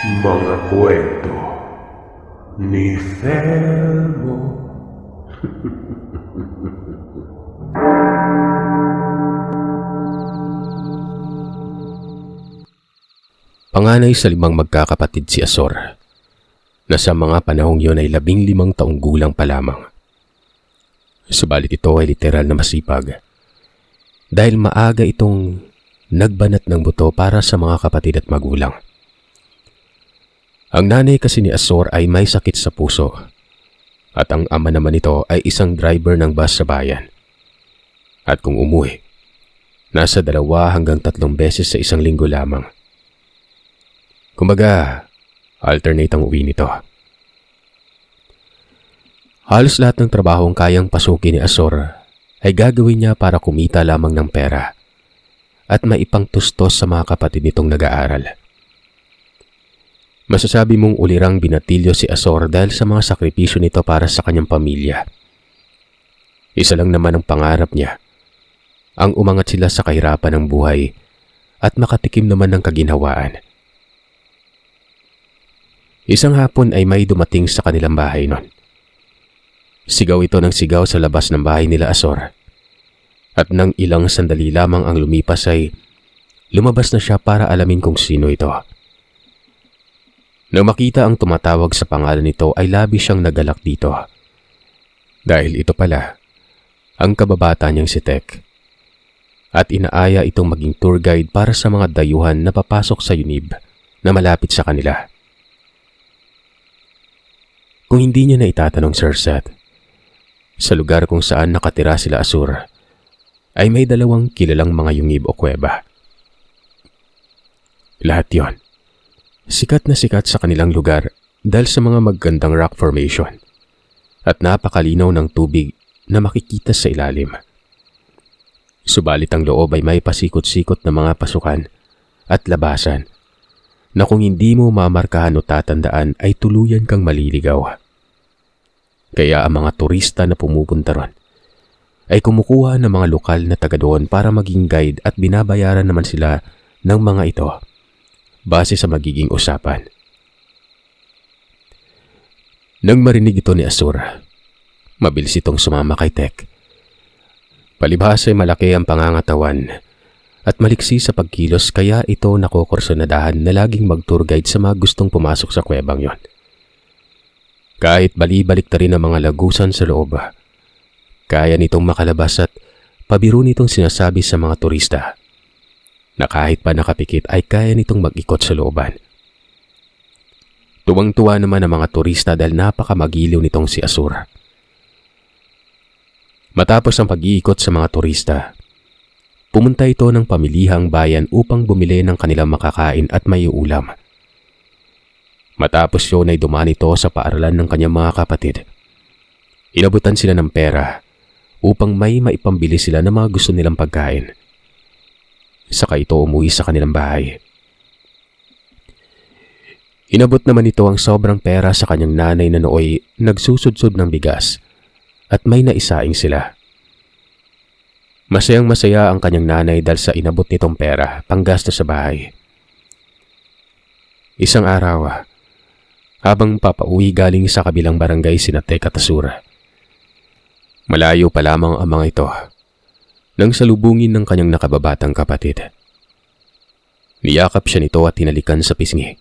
Mga kwento ni Felmo. Panganay sa 5 magkakapatid si Azor, na sa mga panahong yon ay 15 taong gulang pa lamang. Subalit ito ay literal na masipag, dahil maaga itong nagbanat ng buto para sa mga kapatid at magulang. Ang nanay kasi ni Azor ay may sakit sa puso, at ang ama naman nito ay isang driver ng bus sa bayan. At kung umuwi, nasa 2 hanggang 3 beses sa isang linggo lamang. Kumbaga, alternate ang uwi nito. Halos lahat ng trabahong kayang pasukin ni Azor ay gagawin niya para kumita lamang ng pera at maipangtustos sa mga kapatid nitong nag-aaral. Masasabi mong ulirang binatilyo si Azor dahil sa mga sakripisyo nito para sa kanyang pamilya. Isa lang naman ang pangarap niya, ang umangat sila sa kahirapan ng buhay at makatikim naman ng kaginhawaan. Isang hapon ay may dumating sa kanilang bahay nun. Sigaw ito ng sigaw sa labas ng bahay nila Azor. At nang ilang sandali lamang ang lumipas ay lumabas na siya para alamin kung sino ito. Nang makita ang tumatawag sa pangalan nito ay labis siyang nagalak dito. Dahil ito pala ang kababata niyang si Tek. At inaaya itong maging tour guide para sa mga dayuhan na papasok sa Yunib na malapit sa kanila. Kung hindi niya na itatanong, Sir Seth, sa lugar kung saan nakatira sila Azor, ay may 2 kilalang mga yungib o kuweba. Lahat yon, sikat na sikat sa kanilang lugar dahil sa mga magandang rock formation at napakalinaw ng tubig na makikita sa ilalim. Subalit ang loob ay may pasikot-sikot na mga pasukan at labasan na kung hindi mo mamarkahan o tatandaan ay tuluyan kang maliligaw. Kaya ang mga turista na pumupunta ron ay kumukuha ng mga lokal na taga doon para maging guide at binabayaran naman sila ng mga ito base sa magiging usapan. Nang marinig ito ni Azor, mabilis itong sumama kay Tek. Palibhas ay malaki ang pangangatawan at maliksi sa pagkilos kaya ito nakokursunadahan na laging mag-tour guide sa mga gustong pumasok sa kuwebang yon. Kahit bali-balik na rin ang mga lagusan sa loob, kaya nitong makalabas at pabiro nitong sinasabi sa mga turista na kahit pa nakapikit ay kaya nitong mag-ikot sa looban. Tuwang-tuwa naman ang mga turista dahil napakamagiliw nitong si Azor. Matapos ang pag-iikot sa mga turista, pumunta ito ng pamilihang bayan upang bumili ng kanilang makakain at may ulam. Matapos yun ay dumaan ito sa paaralan ng kanyang mga kapatid. Inabutan sila ng pera upang may maipambili sila ng mga gusto nilang pagkain. Saka ito umuwi sa kanilang bahay. Inabot naman ito ang sobrang pera sa kanyang nanay na nooy nagsusudsod ng bigas at may naisaing sila. Masayang masaya ang kanyang nanay dahil sa inabot nitong pera panggasto sa bahay. Isang araw, habang papauwi galing sa kabilang barangay sina Tek at Azor, malayo pa lamang ang mga ito nang salubungin ng kanyang nakababatang kapatid. Niyakap siya nito at hinalikan sa pisngi.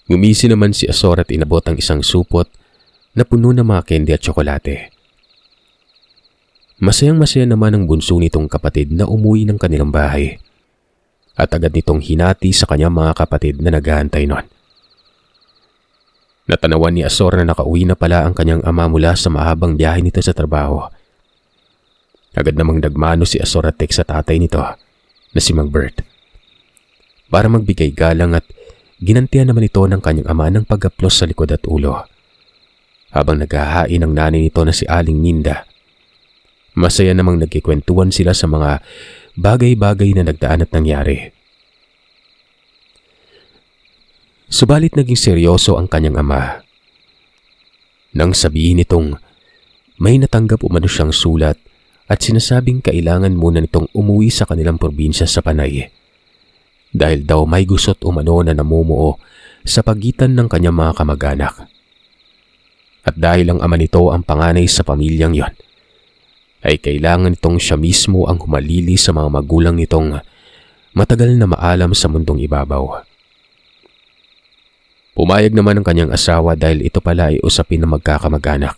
Ngumisi naman si Azor at inabot ang isang supot na puno ng mga candy at tsokolate. Masayang-masaya naman ang bunso nitong kapatid na umuwi ng kanilang bahay at agad nitong hinati sa kanyang mga kapatid na naghahantay nun. Natanawan ni Azor na nakauwi na pala ang kanyang ama mula sa mahabang biyahe nito sa trabaho. Agad namang nagmano si Azor at Tek sa tatay nito na si Mang Bert para magbigay galang at ginantihan naman ito ng kanyang ama ng pag-aplos sa likod at ulo. Habang naghahain ang nanay nito na si Aling Ninda, masaya namang nagkikwentuhan sila sa mga bagay-bagay na nagdaan at nangyari. Subalit naging seryoso ang kanyang ama nang sabihin nitong may natanggap umano siyang sulat at sinasabing kailangan muna nitong umuwi sa kanilang probinsya sa Panay dahil daw may gusot umano na namumuo sa pagitan ng kanyang mga kamag-anak. At dahil ang ama nito ang panganay sa pamilyang yon, ay kailangan nitong siya mismo ang humalili sa mga magulang nitong matagal na maalam sa mundong ibabaw. Pumayag naman ang kanyang asawa dahil ito pala ay usapin ng magkakamag-anak.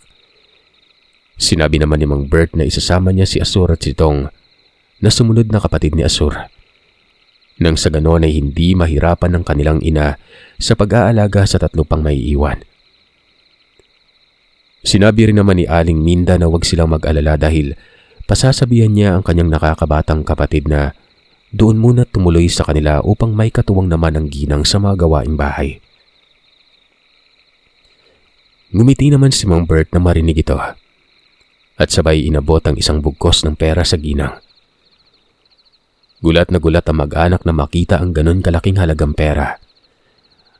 Sinabi naman ni Mang Bert na isasama niya si Asur at si Dong na sumunod na kapatid ni Asur. Nang sa ganon ay hindi mahirapan ng kanilang ina sa pag-aalaga sa 3 pang maiiwan. Sinabi rin naman ni Aling Minda na huwag silang mag-alala dahil pasasabihan niya ang kanyang nakakabatang kapatid na doon muna tumuloy sa kanila upang may katuwang naman ang ginang sa mga gawaing bahay. Ngumiti naman si Mang Bert na marinig ito at sabay inabot ang isang bugkos ng pera sa ginang. Gulat na gulat ang mag-anak na makita ang ganon kalaking halagang pera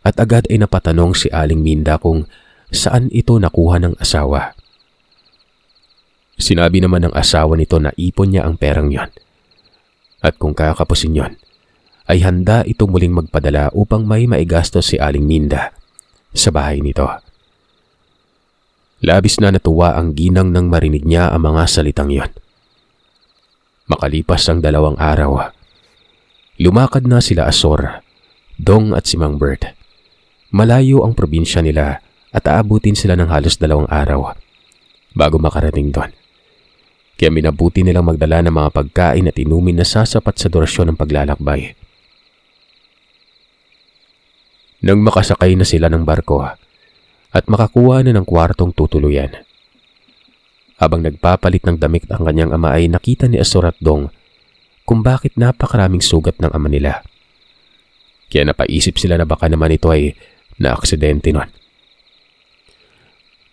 at agad ay napatanong si Aling Minda kung saan ito nakuha ng asawa. Sinabi naman ng asawa nito na ipon niya ang perang yon at kung kakapusin yon ay handa ito muling magpadala upang may maigastos si Aling Minda sa bahay nito. Labis na natuwa ang ginang nang marinig niya ang mga salitang yon. Makalipas ang 2 araw, lumakad na sila Asor, Dong at si Mang Bert. Malayo ang probinsya nila at aabutin sila ng halos 2 araw bago makarating doon. Kaya minabuti nilang magdala ng mga pagkain at inumin na sasapat sa durasyon ng paglalakbay. Nang makasakay na sila ng barko at makakuha na ng kwartong tutuluyan, habang nagpapalit ng damit ang kanyang ama ay nakita ni Asor at Dong kung bakit napakaraming sugat ng ama nila. Kaya napaisip sila na baka naman ito ay na-aksidente nun.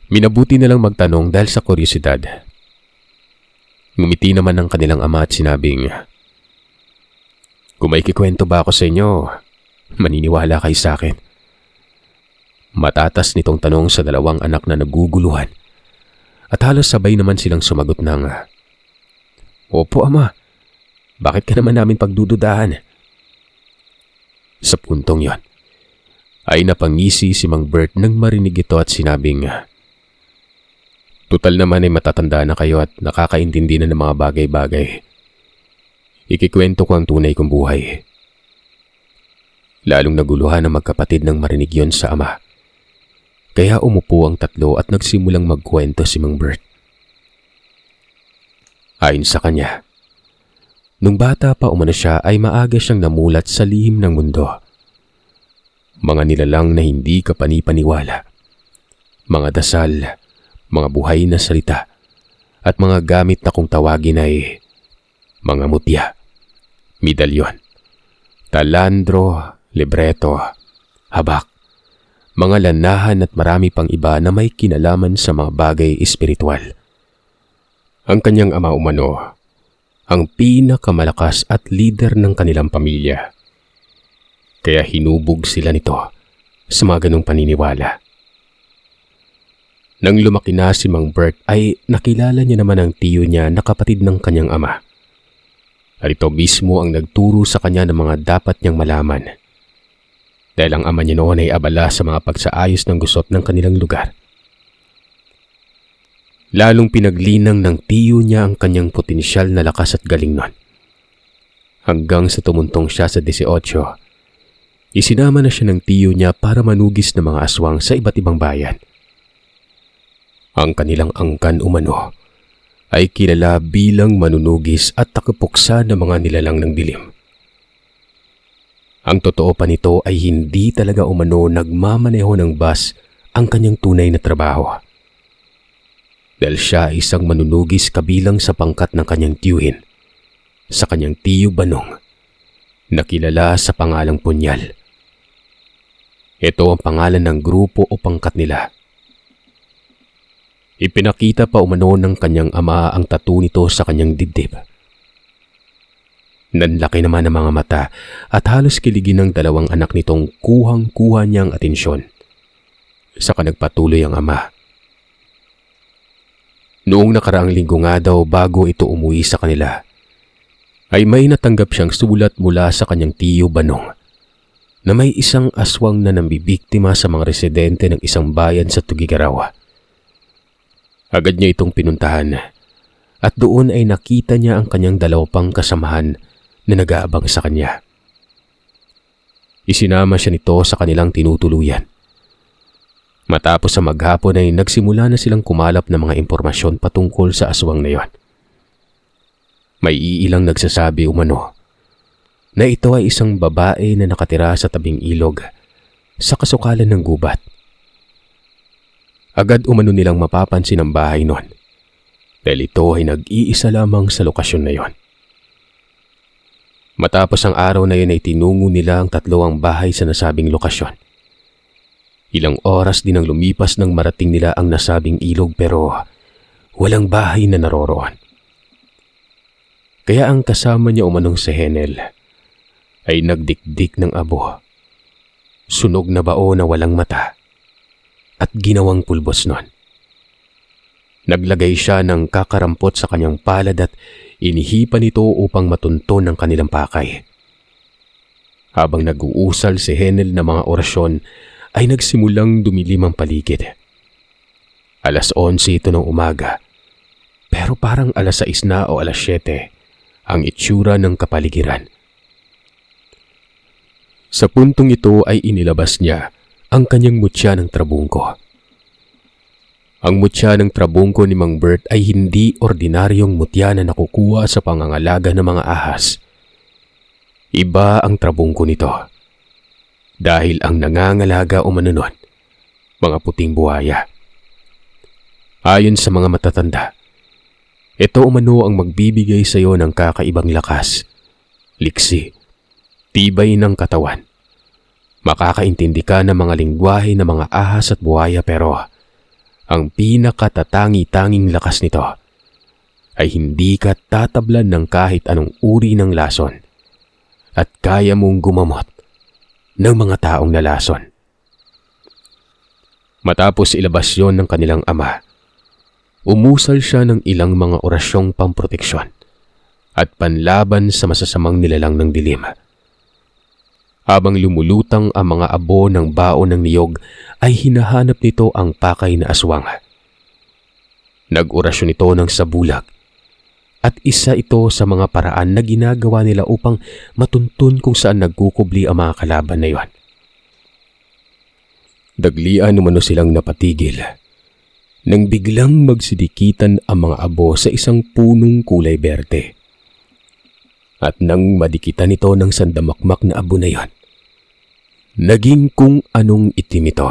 Minabuti nilang magtanong dahil sa kuryosidad. Ngumiti naman ang kanilang ama at sinabing, "Kung may kikwento ba ako sa inyo, maniniwala kayo sa akin." Matatas nitong tanong sa 2 anak na naguguluhan at halos sabay naman silang sumagot ng, "Opo ama, bakit ka naman namin pagdududahan?" Sa puntong yon ay napangisi si Mang Bert nang marinig ito at sinabing, "Tutal naman ay matatanda na kayo at nakakaintindi na ng mga bagay-bagay. Ikikwento ko ang tunay kong buhay." Lalong naguluhan ang magkapatid nang marinig yon sa ama. Kaya umupo ang 3 at nagsimulang magkwento si Mang Bert. Ayon sa kanya, nung bata pa umano siya ay maaga siyang namulat sa lihim ng mundo. Mga nilalang na hindi kapani-paniwala, mga dasal, mga buhay na salita, at mga gamit na kung tawagin ay mga mutya, medalyon, talandro, libreto, habak, mga lanahan at marami pang iba na may kinalaman sa mga bagay espiritual. Ang kanyang ama umano, ang pinakamalakas at leader ng kanilang pamilya. Kaya hinubog sila nito sa mga ganong paniniwala. Nang lumaki na si Mang Bert ay nakilala niya naman ang tiyo niya na kapatid ng kanyang ama. At ito mismo ang nagturo sa kanya ng mga dapat niyang malaman. Dahil ang ama niya noon ay abala sa mga pagsaayos ng gusot ng kanilang lugar. Lalong pinaglinang ng tiyo niya ang kanyang potensyal na lakas at galing nun. Hanggang sa tumuntong siya sa 18, isinama na siya ng tiyo niya para manugis ng mga aswang sa iba't ibang bayan. Ang kanilang angkan umano ay kilala bilang manunugis at takapuksa ng mga nilalang ng dilim. Ang totoo pa nito ay hindi talaga umano nagmamaneho ng bus ang kanyang tunay na trabaho. Dahil siya ay isang manunugis kabilang sa pangkat ng kanyang tiyuhin, sa kanyang tiyo Banong, na kilala sa pangalang Punyal. Ito ang pangalan ng grupo o pangkat nila. Ipinakita pa umano ng kanyang ama ang tattoo nito sa kanyang dibdib. Nanlaki naman ang mga mata at halos kiligin ng 2 anak nitong kuhang-kuha niyang atensyon. Saka nagpatuloy ang ama. Noong nakaraang linggo nga daw bago ito umuwi sa kanila, ay may natanggap siyang sulat mula sa kanyang tiyo Banong na may isang aswang na nambibiktima sa mga residente ng isang bayan sa Tugigaraw. Agad niya itong pinuntahan at doon ay nakita niya ang kanyang dalawa pang kasamahan na nag-aabang sa kanya. Isinama siya nito sa kanilang tinutuluyan. Matapos sa maghapon ay nagsimula na silang kumalap ng mga impormasyon patungkol sa aswang na yon. May iilang nagsasabi umano na ito ay isang babae na nakatira sa tabing ilog sa kasukalan ng gubat. Agad umano nilang mapapansin ang bahay nun dahil ito ay nag-iisa lamang sa lokasyon na yon. Matapos ang araw na yun ay tinungo nila ang 3 bahay sa nasabing lokasyon. Ilang oras din ang lumipas nang marating nila ang nasabing ilog pero walang bahay na naroroon. Kaya ang kasama niya umanong si Henel ay nagdikdik ng abo, sunog na bao na walang mata at ginawang pulbos nun. Naglagay siya ng kakarampot sa kanyang palad at inihipan ito upang matunton ang kanilang pakay. Habang nag-uusal si Henel ng mga orasyon ay nagsimulang dumilim ang paligid. 11:00 ito ng umaga pero parang 6:00 na o 7:00 ang itsura ng kapaligiran. Sa puntong ito ay inilabas niya ang kanyang mutya ng trabungko. Ang mutya ng trabungko ni Mang Bert ay hindi ordinaryong mutya na nakukuha sa pangangalaga ng mga ahas. Iba ang trabungko nito dahil ang nangangalaga umano nun, mga puting buhaya. Ayon sa mga matatanda, ito umano ang magbibigay sa iyo ng kakaibang lakas, liksi, tibay ng katawan. Makakaintindi ka ng mga lingwahe ng mga ahas at buhaya pero ang pinakatatangi-tanging lakas nito ay hindi ka tatablan ng kahit anong uri ng lason at kaya mong gumamot ng mga taong nalason. Matapos ilabas yon ng kanilang ama, umusal siya ng ilang mga orasyong pamproteksyon at panlaban sa masasamang nilalang ng dilim. Habang lumulutang ang mga abo ng baon ng niyog ay hinahanap nito ang pakay na aswang. Nag-orasyon ito ng sabulag at isa ito sa mga paraan na ginagawa nila upang matuntun kung saan nagkukubli ang mga kalaban na yon. Daglian umano silang napatigil nang biglang magsidikitan ang mga abo sa isang punong kulay berde. At nang madikitan ito ng sandamakmak na abo na yon, naging kung anong itim ito.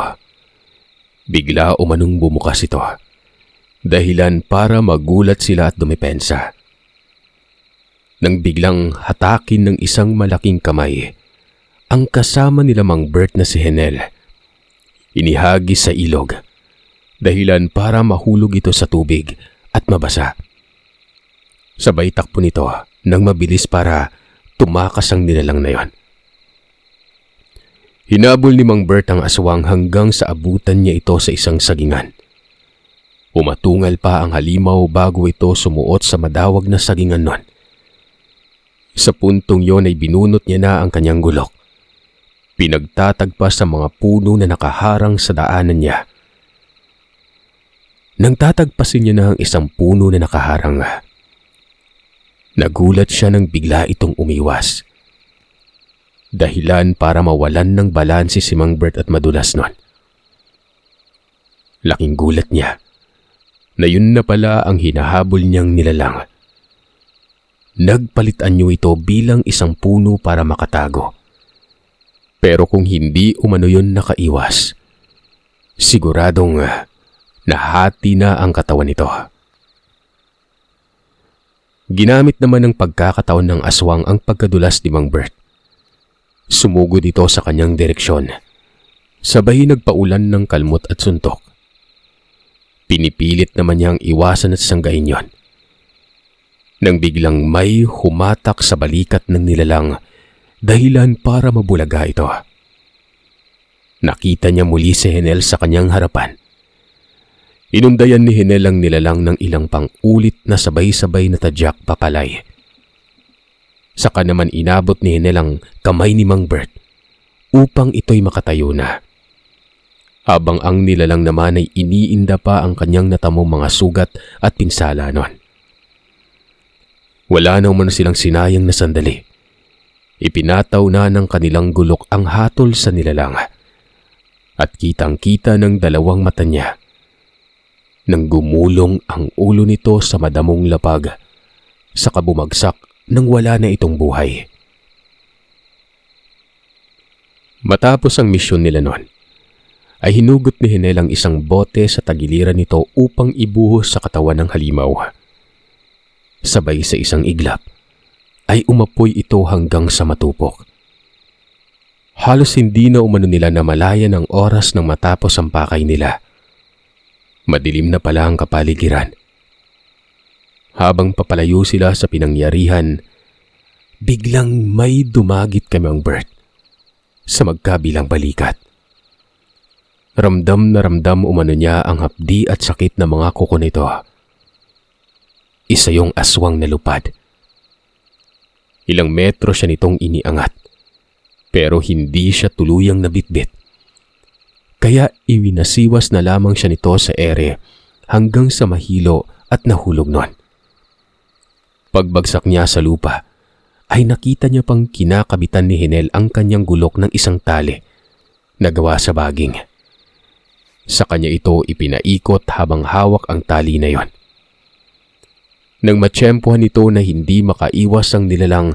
Bigla umanong bumukas ito, dahilan para magulat sila at dumepensa. Nang biglang hatakin ng isang malaking kamay, ang kasama nila Mang Bert na si Henel, inihagis sa ilog, dahilan para mahulog ito sa tubig at mabasa. Sabay takbo nito nang mabilis para tumakas ang nilalang na yon. Hinabol ni Mang Bert ang aswang hanggang sa abutan niya ito sa isang sagingan. Umatungal pa ang halimaw bago ito sumuot sa madawag na sagingan nun. Sa puntong yon ay binunot niya na ang kanyang gulok. Pinagtatagpa sa mga puno na nakaharang sa daanan niya. Nang tatagpasin niya na ang isang puno na nakaharang, nagulat siya nang bigla itong umiwas. Dahilan para mawalan ng balanse si Mang Bert at madulas nun. Laking gulat niya na yun na pala ang hinahabol niyang nilalang. Nagpalit anyo ito bilang isang puno para makatago. Pero kung hindi umano yun nakaiwas, siguradong nahati na ang katawan nito. Ginamit naman ng pagkakataon ng aswang ang pagkadulas ni Mang Bert. Sumugod ito sa kanyang direksyon. Sabay nagpaulan ng kalmot at suntok. Pinipilit naman niyang iwasan at sanggain yon. Nang biglang may humatak sa balikat ng nilalang, dahilan para mabulaga ito. Nakita niya muli si Henel sa kanyang harapan. Inundayan ni Henel ang nilalang ng ilang pang-ulit na sabay-sabay na tadyak papalay. Saka naman inabot ni Henel ang kamay ni Mang Bert upang ito'y makatayo na. Habang ang nilalang naman ay iniinda pa ang kanyang natamong mga sugat at pinsala nun. Wala na umano silang sinayang na sandali. Ipinataw na ng kanilang gulok ang hatol sa nilalang. At kitang-kita ng dalawang mata niya nang gumulong ang ulo nito sa madamong lapag, saka bumagsak nang wala na itong buhay. Matapos ang misyon nila noon, ay hinugot ni Henel ang isang bote sa tagiliran nito upang ibuhos sa katawan ng halimaw. Sabay sa isang iglap, ay umapoy ito hanggang sa matupok. Halos hindi na umano nila namalayan ang oras nang matapos ang pakay nila. Madilim na pala ang kapaligiran. Habang papalayo sila sa pinangyarihan, biglang may dumagit kay Mang Bert sa magkabilang balikat. Ramdam na ramdam umano niya ang hapdi at sakit na mga kuko nito. Isa yung aswang na lupad. Ilang metro siya nitong iniangat, pero hindi siya tuluyang nabitbit. Kaya iwinasiwas na lamang siya nito sa ere hanggang sa mahilo at nahulog nun. Pagbagsak niya sa lupa, ay nakita niya pang kinakabitan ni Henel ang kanyang gulok ng isang tali na gawa sa baging. Sa kanya ito ipinaikot habang hawak ang tali na yon. Nang matsyempohan nito na hindi makaiwas ang nilalang,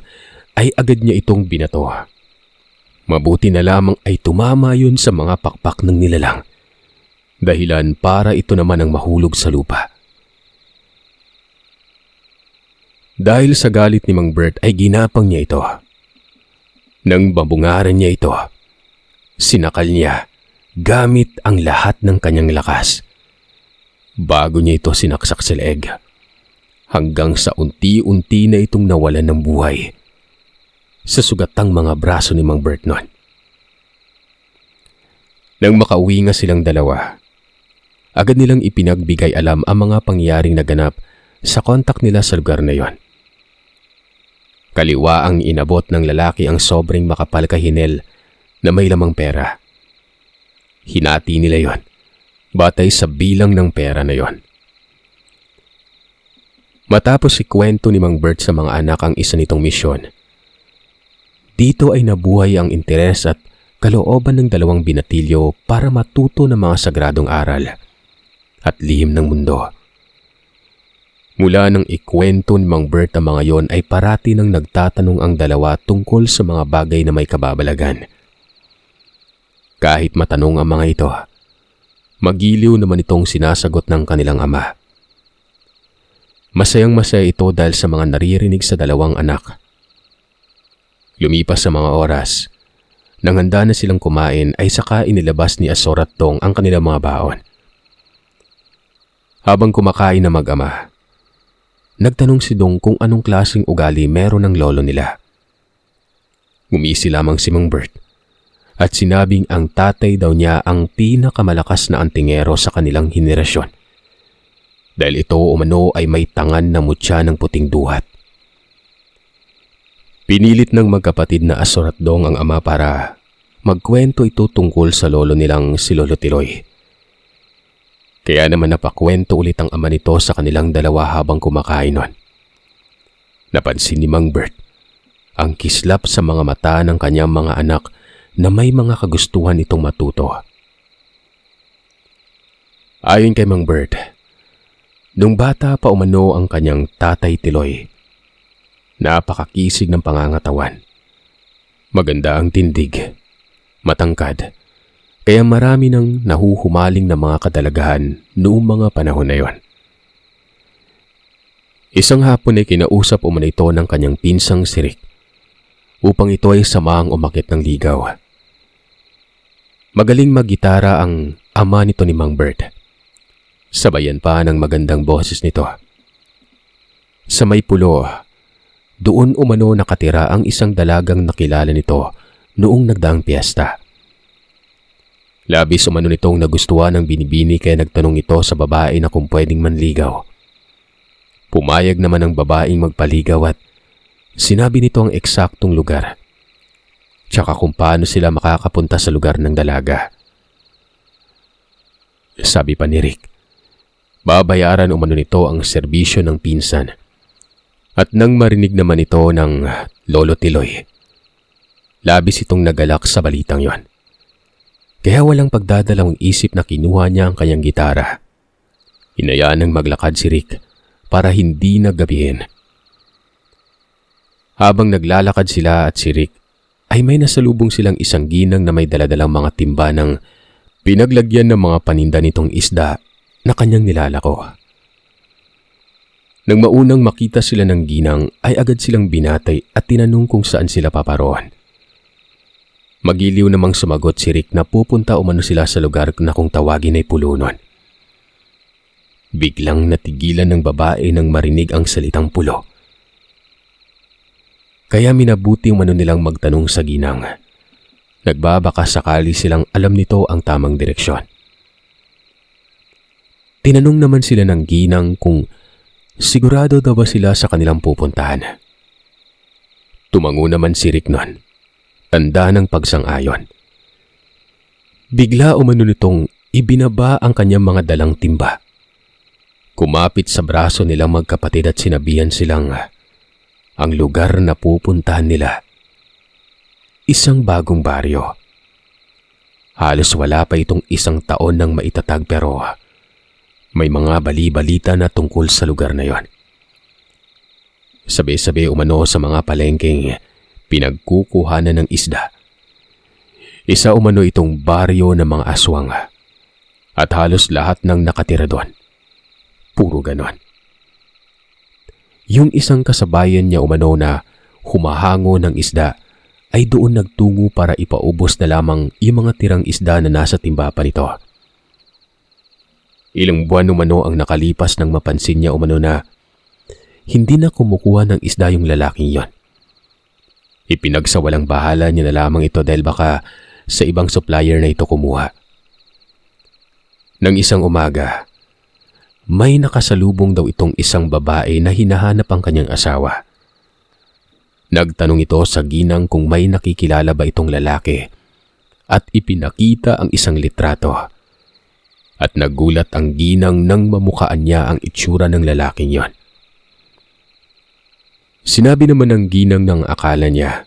ay agad niya itong binato. Mabuti na lamang ay tumama yun sa mga pakpak ng nilalang, dahilan para ito naman ang mahulog sa lupa. Dahil sa galit ni Mang Bert ay ginapang niya ito. Nang babungaran niya ito, sinakal niya gamit ang lahat ng kanyang lakas. Bago niya ito sinaksak sa leeg, hanggang sa unti-unti na itong nawalan ng buhay sa sugatang mga braso ni Mang Bert noon. Nang makauwi nga silang dalawa, agad nilang ipinagbigay alam ang mga pangyaring naganap sa kontak nila sa lugar na yon. Kaliwa ang inabot ng lalaki ang sobrang makapal kay Henel na may lamang pera. Hinati nila yon batay sa bilang ng pera na yon. Matapos ikwento ni Mang Bert sa mga anak ang isa nitong misyon, dito ay nabuhay ang interes at kalooban ng dalawang binatilyo para matuto ng mga sagradong aral at lihim ng mundo. Mula nang ikwento ni Mang Bert ang mga yon ay parati nang nagtatanong ang dalawa tungkol sa mga bagay na may kababalagan. Kahit matanong ang mga ito, magiliw naman itong sinasagot ng kanilang ama. Masayang masaya ito dahil sa mga naririnig sa dalawang anak. Lumipas sa mga oras, nang handa na silang kumain ay saka inilabas ni Asor at Dong ang kanilang mga baon. Habang kumakain na mag-ama, nagtanong si Dong kung anong klaseng ugali meron ng lolo nila. Ngumisi lamang si Mang Bert at sinabing ang tatay daw niya ang pinakamalakas na antingero sa kanilang henerasyon. Dahil ito umano ay may tangan na mutya ng puting duhat. Pinilit ng magkapatid na Asor at Dong ang ama para magkwento ito tungkol sa lolo nilang si Lolo Tiloy. Kaya naman napakwento ulit ang ama nito sa kanilang dalawa habang kumakain nun. Napansin ni Mang Bert ang kislap sa mga mata ng kanyang mga anak na may mga kagustuhan itong matuto. Ayon kay Mang Bert, nung bata pa umano ang kanyang tatay Tiloy, napakakisig ng pangangatawan. Maganda ang tindig, matangkad, kaya marami nang nahuhumaling na mga kadalagahan noong mga panahon na yon. Isang hapon ay kinausap umano ito ng kanyang pinsang si Rick upang ito ay samaang umakit ng ligaw. Magaling maggitara ang ama nito ni Mang Bert. Sabayan pa ng magandang boses nito. Sa may pulo, doon umano nakatira ang isang dalagang nakilala nito noong nagdaang piyesta. Labis umano nitong nagustuhan ng binibini kaya nagtanong ito sa babae na kung pwedeng manligaw. Pumayag naman ang babaeng magpaligaw at sinabi nito ang eksaktong lugar. tsaka kung paano sila makakapunta sa lugar ng dalaga. Sabi pa ni Rick, babayaran umano nito ang serbisyo ng pinsan. At nang marinig naman ito ng Lolo Tiloy, labis itong nagalak sa balitang yon. Kaya walang pagdadalawang isip na kinuha niya ang kanyang gitara. Hinayaan ng maglakad si Rick para hindi naggabihin. Habang naglalakad sila at si Rick, ay may nasalubong silang isang ginang na may daladalang mga timba ng pinaglagyan ng mga paninda nitong isda na kanyang nilalako. Nang maunang makita sila ng ginang ay agad silang binatay at tinanong kung saan sila paparoon. Magiliw namang sumagot si Rick na pupunta umano sila sa lugar na kung tawagin ay Pulo nun. Biglang natigilan ng babae nang marinig ang salitang pulo. Kaya minabuti umano nilang magtanong sa ginang. Nagbabaka sakali silang alam nito ang tamang direksyon. Tinanong naman sila ng ginang kung sigurado daw ba sila sa kanilang pupuntahan. Tumango naman si Rick nun, tanda ng pagsang-ayon. Bigla umano nitong ibinaba ang kanyang mga dalang timba. Kumapit sa braso nilang magkapatid at sinabihan silang ang lugar na pupuntahan nila, isang bagong baryo. Halos wala pa itong isang taon nang maitatag pero may mga bali-balita na tungkol sa lugar na yon. Sabi-sabi umano sa mga palengkeng pinagkukuhanan ng isda. Isa umano itong baryo ng mga aswang at halos lahat ng nakatira doon. Puro ganon. Yung isang kasabayan niya umano na humahango ng isda ay doon nagtungo para ipaubos na lamang yung mga tirang isda na nasa timba pa nito. Ilang buwan umano ang nakalipas nang mapansin niya umano na hindi na kumukuha ng isda yung lalaking yon. Ipinagsawalang bahala niya na lamang ito dahil baka sa ibang supplier na ito kumuha. Nang isang umaga, may nakasalubong daw itong isang babae na hinahanap ang kanyang asawa. Nagtanong ito sa ginang kung may nakikilala ba itong lalaki at ipinakita ang isang litrato. At nagulat ang ginang nang mamukaan niya ang itsura ng lalaking yon. Sinabi naman ng ginang ng akala niya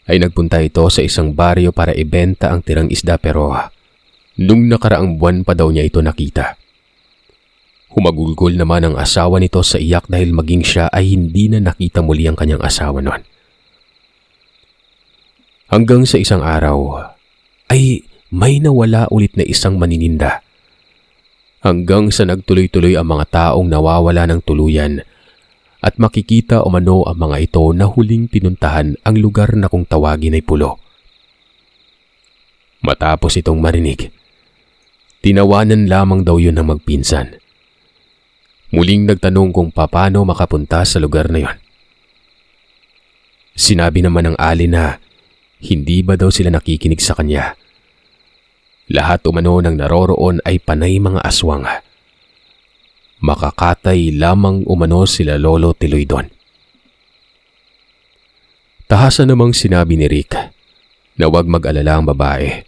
ay nagpunta ito sa isang baryo para ibenta ang tirang isda pero nung nakaraang buwan pa daw niya ito nakita. Humagulgol naman ang asawa nito sa iyak dahil maging siya ay hindi na nakita muli ang kanyang asawa noon. Hanggang sa isang araw ay may nawala ulit na isang manininda. Hanggang sa nagtuloy-tuloy ang mga taong nawawala ng tuluyan at makikita umano ang mga ito na huling pinuntahan ang lugar na kung tawagin ay Pulo. Matapos itong marinig, tinawanan lamang daw yun ng magpinsan. Muling nagtanong kung paano makapunta sa lugar na yon. Sinabi naman ng alin na hindi ba daw sila nakikinig sa kanya. Lahat umano ng naroroon ay panay mga aswang. Makakatay lamang umano sila Lolo Tiloy doon. Tahasan namang sinabi ni Rick na huwag mag-alala ang babae.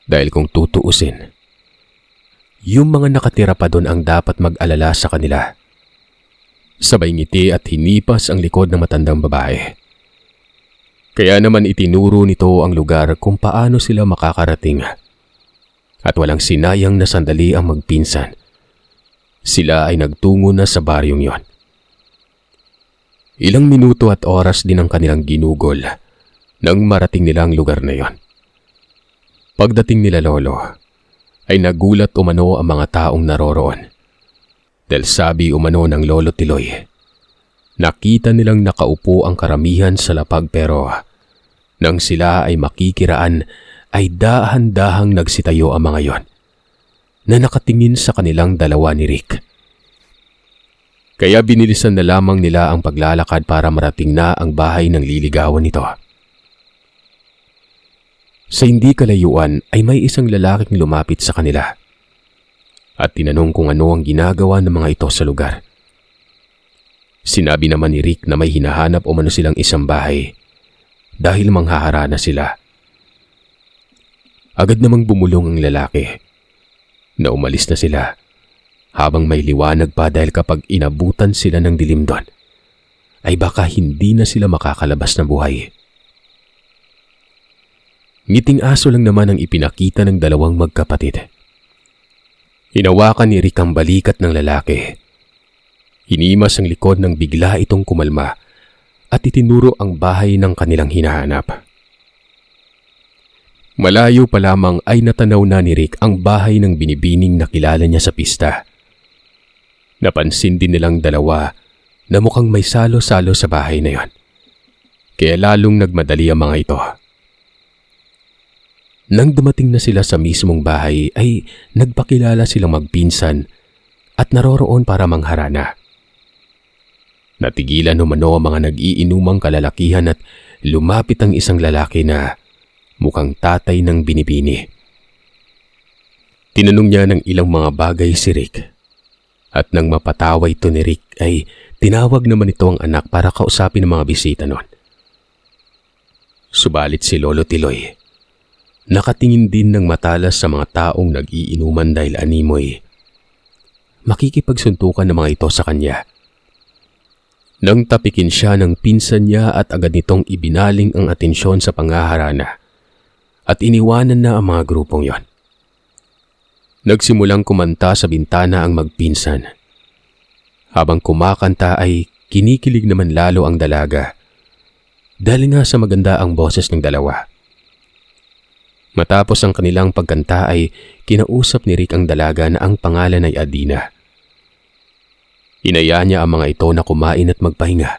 Dahil kung tutuusin, yung mga nakatira pa doon ang dapat mag-alala sa kanila. Sabay ngiti at hinipas ang likod ng matandang babae. Kaya naman itinuro nito ang lugar kung paano sila makakarating. At walang sinayang na sandali ang magpinsan. Sila ay nagtungo na sa baryong yon. Ilang minuto at oras din ang kanilang ginugol nang marating nila ang lugar na yon. Pagdating nila Lolo, ay nagulat umano ang mga taong naroroon. Dahil sabi umano ng Lolo Tiloy, nakita nilang nakaupo ang karamihan sa lapag pero nang sila ay makikiraan ay dahan-dahang nagsitayo ang mga yon na nakatingin sa kanilang dalawa ni Rick. Kaya binilisan na lamang nila ang paglalakad para marating na ang bahay ng liligawan nito. Sa hindi kalayuan ay may isang lalaking lumapit sa kanila at tinanong kung ano ang ginagawa ng mga ito sa lugar. Sinabi naman ni Rick na may hinahanap umano silang isang bahay dahil manghaharana sila. Agad namang bumulong ang lalaki na umalis na sila habang may liwanag pa dahil kapag inabutan sila ng dilim doon ay baka hindi na sila makakalabas na buhay. Ngiting aso lang naman ang ipinakita ng dalawang magkapatid. Hinawakan ni Rick ang balikat ng lalaki. Hinimas ang likod nang bigla itong kumalma at itinuro ang bahay ng kanilang hinahanap. Malayo pa lamang ay natanaw na ni Rick ang bahay ng binibining na kilala niya sa pista. Napansin din nilang dalawa na mukhang may salo-salo sa bahay na yon. Kaya lalong nagmadali ang mga ito. Nang dumating na sila sa mismong bahay ay nagpakilala silang magpinsan at naroroon para mangharana. Natigilan umano ang mga nag-iinumang kalalakihan at lumapit ang isang lalaki na mukhang tatay ng binibini. Tinanong niya ng ilang mga bagay si Rick at nang mapatawa ito ni Rick ay tinawag naman ito ang anak para kausapin ang mga bisita noon. Subalit si Lolo Tiloy nakatingin din ng matalas sa mga taong nag-iinuman dahil animoy makikipagsuntukan ng mga ito sa kanya. Nang tapikin siya ng pinsan niya at agad nitong ibinaling ang atensyon sa pangaharana at iniwanan na ang mga grupong yon. Nagsimulang kumanta sa bintana ang magpinsan. Habang kumakanta ay kinikilig naman lalo ang dalaga dahil nga sa maganda ang boses ng dalawa. Matapos ang kanilang pagkanta ay kinausap ni Rick ang dalaga na ang pangalan ay Adina. Inaya niya ang mga ito na kumain at magpahinga.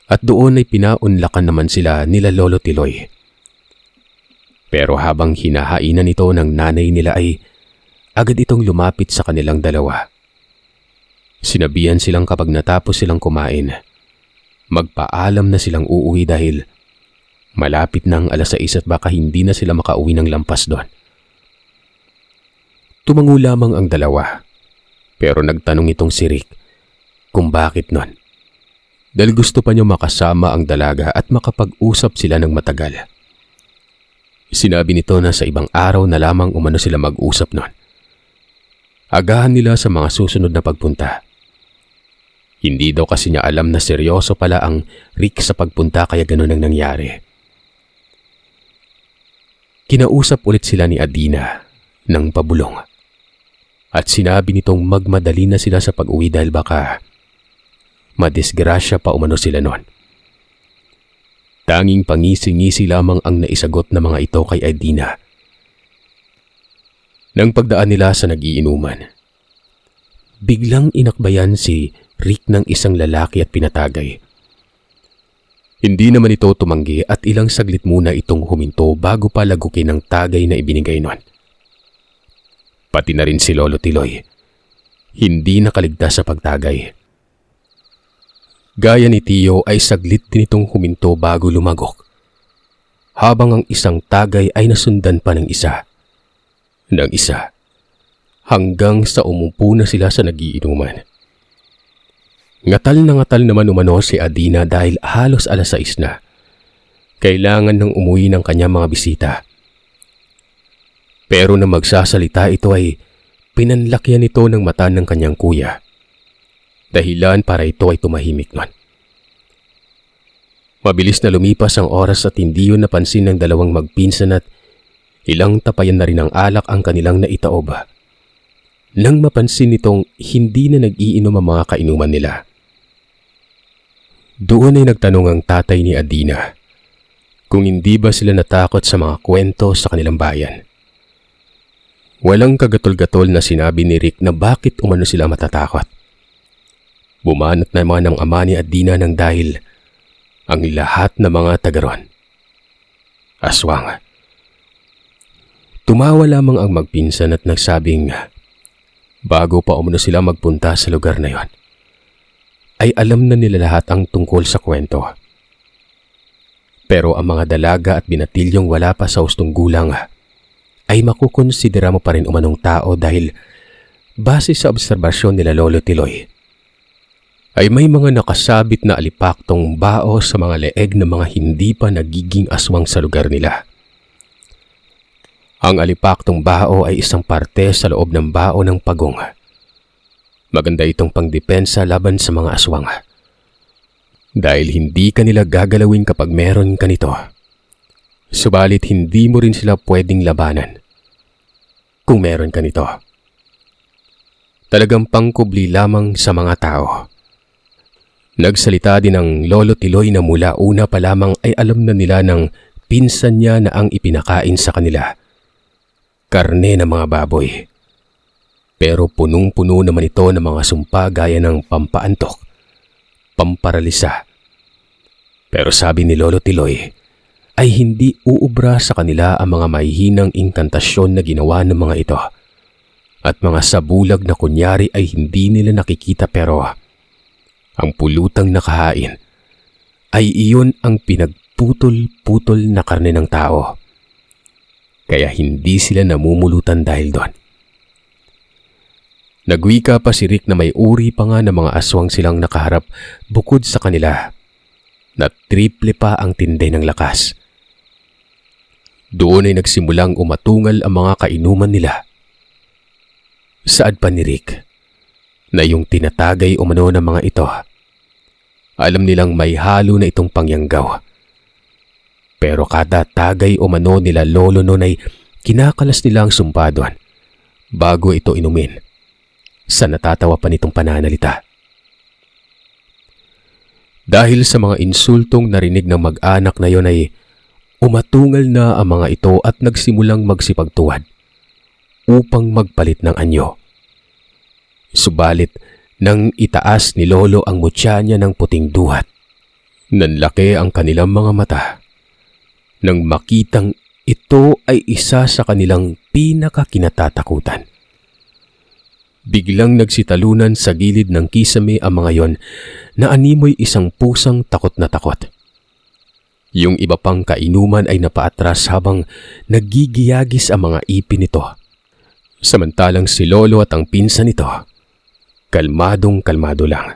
At doon ay pinaunlakan naman sila nila Lolo Tiloy. Pero habang hinahainan ito ng nanay nila ay agad itong lumapit sa kanilang dalawa. Sinabihan silang kapag natapos silang kumain, magpaalam na silang uuwi dahil malapit na ang 6:00 at baka hindi na sila makauwi ng lampas doon. Tumango lamang ang dalawa, pero nagtanong itong si Rick kung bakit nun. Dahil gusto pa niya makasama ang dalaga at makapag-usap sila ng matagal. Sinabi nito na sa ibang araw na lamang umano sila mag-usap nun. Agahan nila sa mga susunod na pagpunta. Hindi daw kasi niya alam na seryoso pala ang Rick sa pagpunta kaya ganun ang nangyari. Kinausap ulit sila ni Adina ng pabulong at sinabi nitong magmadali na sila sa pag-uwi dahil baka madisgrasya pa umano sila noon. Tanging pangisi-ngisi lamang ang naisagot na mga ito kay Adina. Nang pagdaan nila sa nagiinuman, biglang inakbayan si Rick ng isang lalaki at pinatagay. Hindi naman ito tumanggi at ilang saglit muna itong huminto bago pa lagukin ang tagay na ibinigay nun. Pati na rin si Lolo Tiloy, hindi nakaligtas sa pagtagay. Gaya ni Tio ay saglit din itong huminto bago lumagok, habang ang isang tagay ay nasundan pa ng isa, hanggang sa umupo na sila sa nagiinuman. Ngatal na ngatal naman umano si Adina dahil halos 6:00 na. Kailangan nang umuwi ng kanyang mga bisita. Pero nang magsasalita ito ay pinanlakyan ito ng mata ng kanyang kuya. Dahilan para ito ay tumahimik nun. Mabilis na lumipas ang oras at hindi yun napansin ng dalawang magpinsan at ilang tapayan na rin ng alak ang kanilang naitaob. Nang mapansin nitong hindi na nag-iinom ang mga kainuman nila. Doon ay nagtanong ang tatay ni Adina kung hindi ba sila natakot sa mga kwento sa kanilang bayan. Walang kagatol-gatol na sinabi ni Rick na bakit umano sila matatakot. Bumanat naman ng ama ni Adina ng dahil ang lahat ng mga taga-ron. Aswang. Tumawa lamang ang magpinsan at nagsabing bago pa umano sila magpunta sa lugar na yon, ay alam na nila lahat ang tungkol sa kwento. Pero ang mga dalaga at binatilyong wala pa sa hustong gulang ay makukonsidera mo pa rin umanong tao dahil base sa obserbasyon nila Lolo Tiloy ay may mga nakasabit na alipaktong bao sa mga leeg ng mga hindi pa nagiging aswang sa lugar nila. Ang alipaktong bao ay isang parte sa loob ng bao ng pagong. Maganda itong pangdepensa laban sa mga aswang. Dahil hindi kanila gagalawin kapag meron ka nito. Subalit hindi mo rin sila pwedeng labanan kung meron ka nito. Talagang pangkubli lamang sa mga tao. Nagsalita din ang Lolo Tiloy na mula una pa lamang ay alam na nila ng pinsan niya na ang ipinakain sa kanila. Karne ng mga baboy. Pero punong-puno naman ito ng mga sumpa gaya ng pampaantok, pamparalisa. Pero sabi ni Lolo Tiloy ay hindi uubra sa kanila ang mga mahihinang inkantasyon na ginawa ng mga ito. At mga sabulag na kunyari ay hindi nila nakikita pero ang pulutang nakahain ay iyon ang pinagputol-putol na karne ng tao. Kaya hindi sila namumulutan dahil doon. Nagwika pa si Rick na may uri pa nga ng mga aswang silang nakaharap bukod sa kanila na triple pa ang tindi ng lakas. Doon ay nagsimulang umatungal ang mga kainuman nila. Saad pa ni Rick na yung tinatagay umano ng mga ito, alam nilang may halo na itong pangyanggaw. Pero kada tagay umano nila lolo noon ay kinakalas nila ang sumpa doon bago ito inumin. Sa natatawa pa nitong pananalita. Dahil sa mga insultong narinig ng mag-anak na yon ay umatungal na ang mga ito at nagsimulang magsipagtuwad upang magpalit ng anyo. Subalit nang itaas ni Lolo ang mutya niya ng puting duhat, nanlaki ang kanilang mga mata nang makitang ito ay isa sa kanilang pinakakinatatakutan. Biglang nagsitalunan sa gilid ng kisame ang mga yon na animoy isang pusang takot na takot. Yung iba pang kainuman ay napaatras habang nagigiyagis ang mga ipin nito. Samantalang si Lolo at ang pinsan nito, kalmadong-kalmado lang.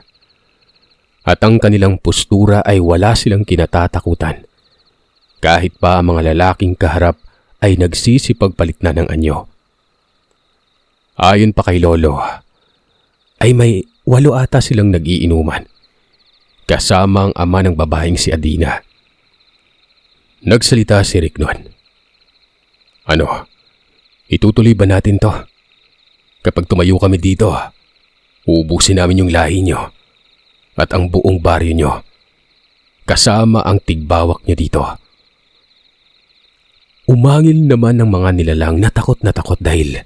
At ang kanilang postura ay wala silang kinatatakutan. Kahit pa ang mga lalaking kaharap ay nagsisipagpalit na ng anyo. Ayon pa kay Lolo, ay may 8 ata silang nagiinuman. Kasama ang ama ng babaeng si Adina. Nagsalita si Rick noon. Ano, itutuloy ba natin to? Kapag tumayo kami dito, uubusin namin yung lahi nyo at ang buong baryo nyo. Kasama ang tigbawak nyo dito. Umangil naman ng mga nilalang na takot dahil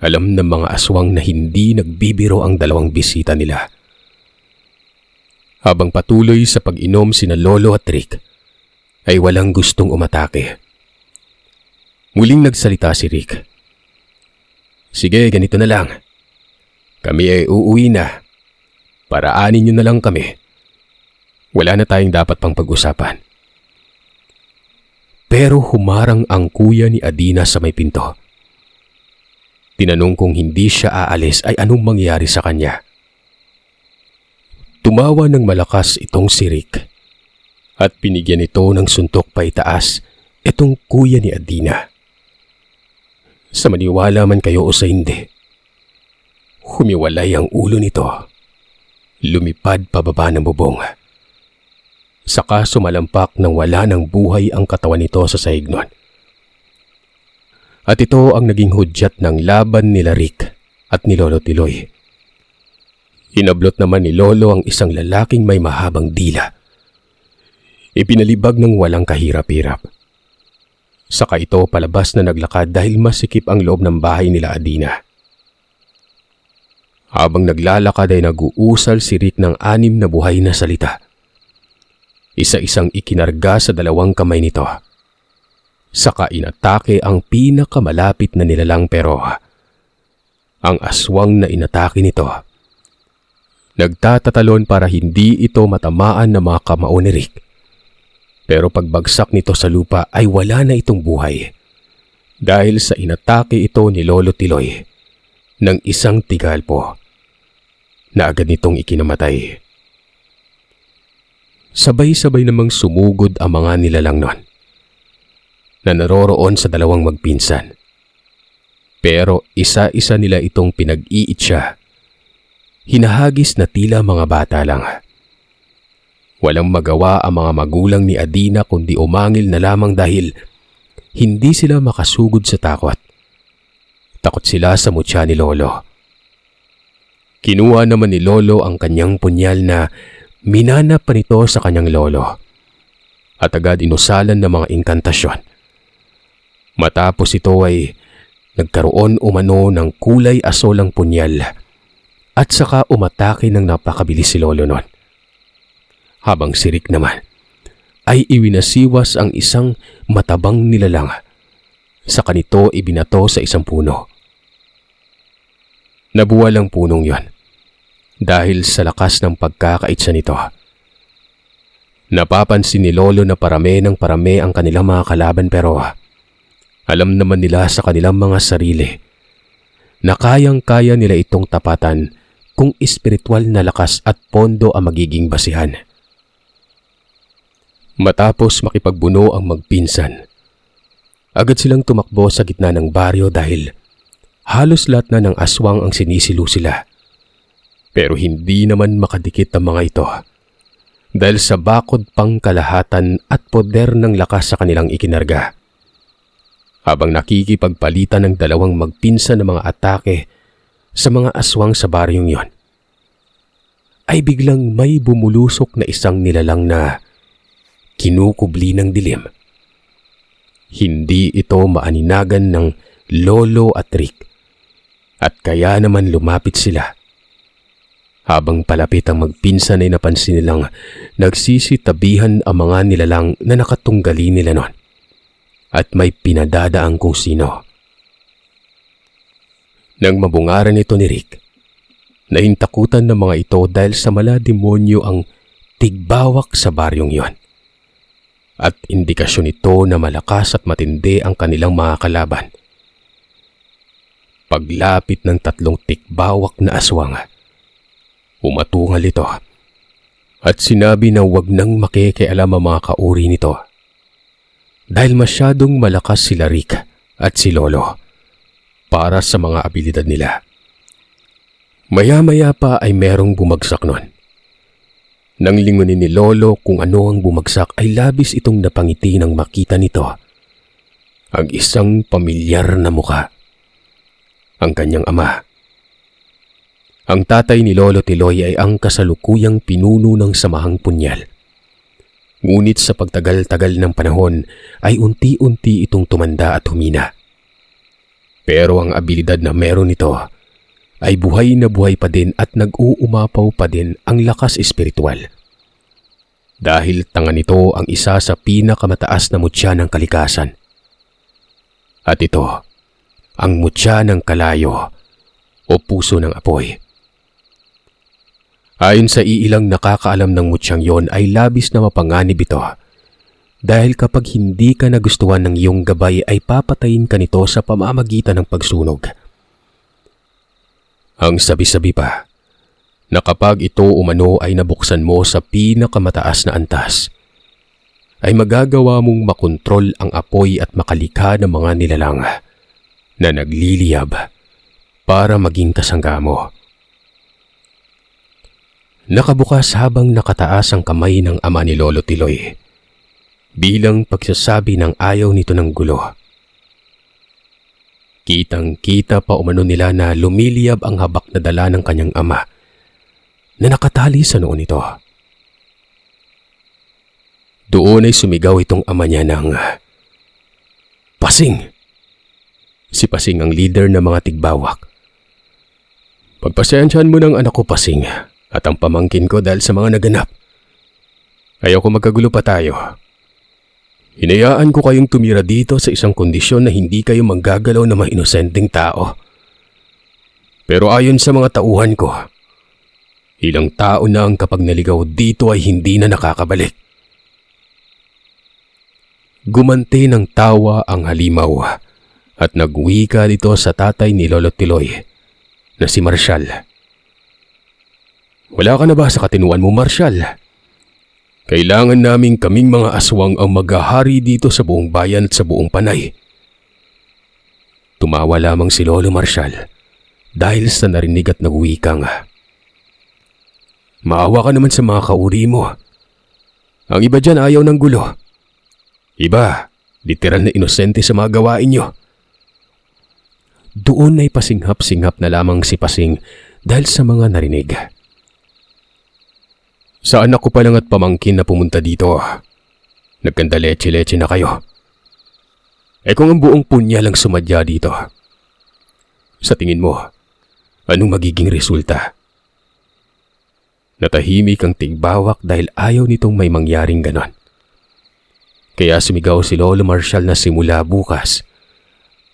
alam ng mga aswang na hindi nagbibiro ang dalawang bisita nila. Habang patuloy sa pag-inom sina Lolo at Rick, ay walang gustong umatake. Muling nagsalita si Rick. Sige, ganito na lang. Kami ay uuwi na. Paraanin nyo na lang kami. Wala na tayong dapat pang pag-usapan. Pero humarang ang kuya ni Adina sa may pinto. Tinanong kung hindi siya aalis ay anong mangyari sa kanya. Tumawa ng malakas itong si Rick at pinigyan ito ng suntok pa itaas itong kuya ni Adina. Sa maniwala man kayo o sa hindi, humiwalay ang ulo nito. Lumipad pababa ng bubong. Saka sumalampak nang wala ng buhay ang katawan nito sa sahig nun. At ito ang naging hudyat ng laban nila Rick at ni Lolo Tiloy. Hinablot naman ni Lolo ang isang lalaking may mahabang dila. Ipinalibag ng walang kahirap-hirap. Saka ito palabas na naglakad dahil masikip ang loob ng bahay nila Adina. Habang naglalakad ay nag-uusal si Rick ng 6 na buhay na salita. Isa-isang ikinarga sa 2 kamay nito. Saka inatake ang pinakamalapit na nilalang pero ang aswang na inatake nito. Nagtatatalon para hindi ito matamaan ng mga kamao ni Rick. Pero pagbagsak nito sa lupa ay wala na itong buhay. Dahil sa inatake ito ni Lolo Tiloy ng isang tigalpo. na agad nitong ikinamatay. Sabay-sabay namang sumugod ang mga nilalang nun na naroroon sa dalawang magpinsan. Pero isa-isa nila itong pinag-iitsa. Hinahagis na tila mga bata lang. Walang magawa ang mga magulang ni Adina kundi umangil na lamang dahil hindi sila makasugod sa takot. Takot sila sa mutya ni Lolo. Kinuha naman ni Lolo ang kanyang punyal na minana pa nito sa kanyang lolo at agad inusalan ng mga inkantasyon. Matapos ito ay nagkaroon umano ng kulay asol ang punyal at saka umatake ng napakabilis si Lolo nun. Habang si Rick naman ay iwinasiwas ang isang matabang nilalang. Sa kanito ibinato sa isang puno. Nabuwal ang punong yon dahil sa lakas ng pagkakaitsa nito. Napapansin ni Lolo na parami ng parami ang kanilang mga kalaban pero alam naman nila sa kanilang mga sarili na kayang-kaya nila itong tapatan kung espiritual na lakas at pondo ang magiging basihan. Matapos makipagbuno ang magpinsan, agad silang tumakbo sa gitna ng baryo dahil halos lahat na ng aswang ang sinisilo sila. Pero hindi naman makadikit ang mga ito dahil sa bakod pang kalahatan at poder ng lakas sa kanilang ikinarga. Habang nakikipagpalitan ng dalawang magpinsan ng mga atake sa mga aswang sa baryong yon, ay biglang may bumulusok na isang nilalang na kinukubli ng dilim. Hindi ito maaninagan ng Lolo at Rick at kaya naman lumapit sila. Habang palapit ang magpinsan ay napansin nilang nagsisitabihan ang mga nilalang na nakatunggali nila nun at may pinadadaang kung sino. Nang mabungaran ito ni Rick, nahintakutan ng mga ito dahil sa malademonyo ang tigbawak sa baryong yon. At indikasyon ito na malakas at matindi ang kanilang mga kalaban. Paglapit ng 3 tikbawak na aswang, umatungal ito at sinabi na huwag nang makikialam ang mga kauri nito dahil masyadong malakas sila Rick at si Lolo para sa mga abilidad nila. Maya-maya pa ay merong bumagsak nun. Nang lingunin ni Lolo kung ano ang bumagsak ay labis itong napangiti nang makita nito ang isang pamilyar na muka. Ang kanyang ama. Ang tatay ni Lolo Tiloy ay ang kasalukuyang pinuno ng samahang punyal. Ngunit sa pagtagal-tagal ng panahon ay unti-unti itong tumanda at humina. Pero ang abilidad na meron nito ay buhay na buhay pa din at nag-uumapaw pa din ang lakas espiritual. Dahil tanga nito ang isa sa pinakamataas na mutya ng kalikasan. At ito, ang mutya ng kalayo o puso ng apoy. Ayon sa iilang nakakaalam ng mutyang yon ay labis na mapanganib ito dahil kapag hindi ka nagustuhan ng iyong gabay ay papatayin ka nito sa pamamagitan ng pagsunog. Ang sabi-sabi pa na kapag ito umano ay nabuksan mo sa pinakamataas na antas, ay magagawa mong makontrol ang apoy at makalikha ng mga nilalang na nagliliyab para maging kasangga mo. Nakabukas habang nakataas ang kamay ng ama ni Lolo Tiloy bilang pagsasabi ng ayaw nito ng gulo. Kitang-kita pa umano nila na lumiliyab ang habak na dala ng kanyang ama na nakatali sa noo nito. Doon ay sumigaw itong ama niya ng Pasing! Si Pasing ang leader ng mga tigbawak. Pagpasensyahan mo ng anak ko, Pasing, at ang pamangkin ko dahil sa mga naganap. Ayaw ko magkagulo pa tayo. Hinayaan ko kayong tumira dito sa isang kondisyon na hindi kayo manggagalaw na mga inosenteng tao. Pero ayon sa mga tauhan ko, ilang tao na ang kapag naligaw dito ay hindi na nakakabalik. Gumanti ng tawa ang halimaw at nagwika dito sa tatay ni Lolo Tiloy na si Marshall. Wala ka na ba sa katinuan mo, Marshal? Kailangan naming kaming mga aswang ang maghahari dito sa buong bayan at sa buong panay. Tumawa lamang si Lolo Marshal dahil sa narinig at nagwikang, maawa ka naman sa mga kauri mo. Ang iba dyan ayaw ng gulo. Iba, literal na inosente sa mga gawain nyo. Doon ay pasinghap-singhap na lamang si Pasing dahil sa mga narinig. Sa anak ko pa lang at pamangkin na pumunta dito, nagkanda leche-leche na kayo. Kung ang buong punya lang sumadya dito, sa tingin mo, anong magiging resulta? Natahimik ang tigbawak dahil ayaw nitong may mangyaring ganon. Kaya sumigaw si Lolo Marshal na simula bukas,